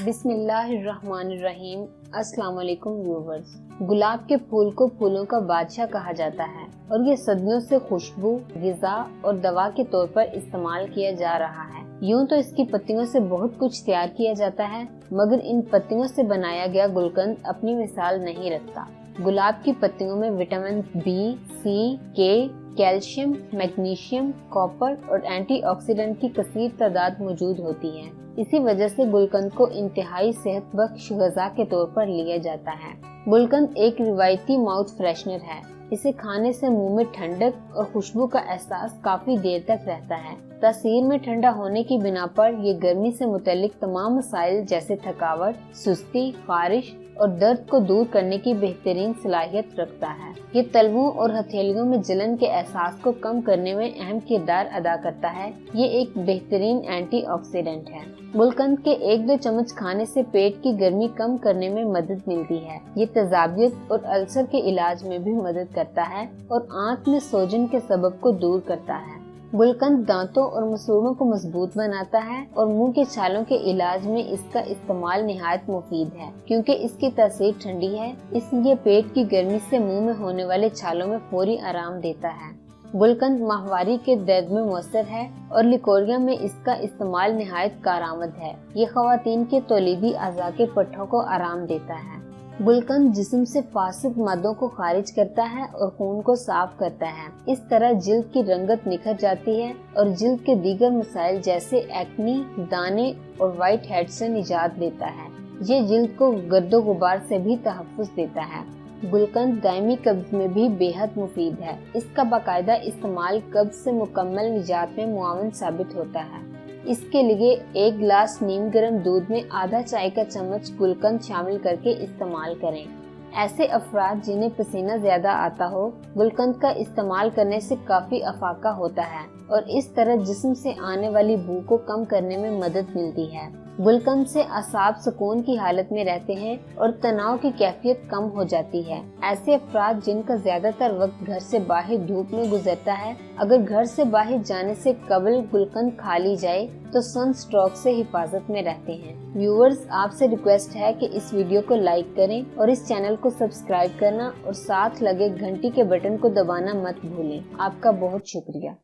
बिस्मिल्लाहिर्रहमानिर्रहीम। अस्सलाम वालेकुम व्यूअर्स। गुलाब के फूल को फूलों का बादशाह कहा जाता है और ये सदियों से खुशबू, ग़िज़ा और दवा के तौर पर इस्तेमाल किया जा रहा है। यूं तो इसकी पत्तियों से बहुत कुछ तैयार किया जाता है, मगर इन पत्तियों से बनाया गया गुलकंद अपनी मिसाल नहीं रखता। गुलाब की पत्तियों में विटामिन बी, सी, के, कैल्शियम, मैग्नीशियम, कॉपर और एंटीऑक्सीडेंट की कसीर तादाद मौजूद होती है। इसी वजह से गुलकंद को इंतहाई सेहतबख्श ग़िज़ा के तौर पर लिया जाता है। गुलकंद एक रिवायती माउथ फ्रेशनर है। इसे खाने से मुंह में ठंडक और खुशबू का एहसास काफी देर तक रहता है। तासीर में ठंडा होने की बिना पर ये गर्मी से मुतल्लिक तमाम मसाइल जैसे थकावट, सुस्ती, खारिश और दर्द को दूर करने की बेहतरीन सलाहियत रखता है। ये तलवों और हथेलियों में जलन के एहसास को कम करने में अहम किरदार अदा करता है। ये एक बेहतरीन एंटीऑक्सीडेंट है। गुलकंद के 1-2 चम्मच खाने से पेट की गर्मी कम करने में मदद मिलती है। ये तेजाबियत और अल्सर के इलाज में भी मदद करता है और आंत में सोजन के सबब को दूर करता है। गुलकंद दांतों और मसूड़ों को मजबूत बनाता है और मुंह के छालों के इलाज में इसका इस्तेमाल निहायत मुफीद है। क्योंकि इसकी तासीर ठंडी है, इसलिए पेट की गर्मी से मुंह में होने वाले छालों में फौरी आराम देता है। गुलकंद माहवारी के दर्द में मुअस्सर है और लिकोरिया में इसका इस्तेमाल निहायत कारआमद है। ये ख़वातीन के तौलीदी अज़ा के पट्ठों को आराम देता है। गुलकंद जिस्म से फासिद मादों को खारिज करता है और खून को साफ करता है। इस तरह जिल्द की रंगत निखर जाती है और जिल्द के दीगर मसाइल जैसे एक्नी, दाने और व्हाइट हेड से निजात देता है। ये जिल्द को गर्दो गुबार से भी तहफ़्फ़ुज़ देता है। गुलकंद दायमी कब्ज़ में भी बेहद मुफीद है। इसका बाकायदा इस्तेमाल कब्ज़ से मुकम्मल निजात में मुआवन साबित होता है। इसके लिए 1 गिलास नीम गर्म दूध में आधा चाय का चम्मच गुलकंद शामिल करके इस्तेमाल करें। ऐसे अफराद जिन्हें पसीना ज्यादा आता हो, गुलकंद का इस्तेमाल करने से काफी अफाका होता है और इस तरह जिस्म से आने वाली बू को कम करने में मदद मिलती है। गुलकंद से असाब सुकून की हालत में रहते हैं और तनाव की कैफियत कम हो जाती है। ऐसे अफराद जिनका ज्यादातर वक्त घर से बाहर धूप में गुजरता है, अगर घर से बाहर जाने से कबल गुलकंद खा ली जाए तो सन स्ट्रोक से हिफाजत में रहते हैं। व्यूअर्स, आपसे रिक्वेस्ट है कि इस वीडियो को लाइक करें और इस चैनल को सब्सक्राइब करना और साथ लगे घंटी के बटन को दबाना मत भूलें। आपका बहुत शुक्रिया।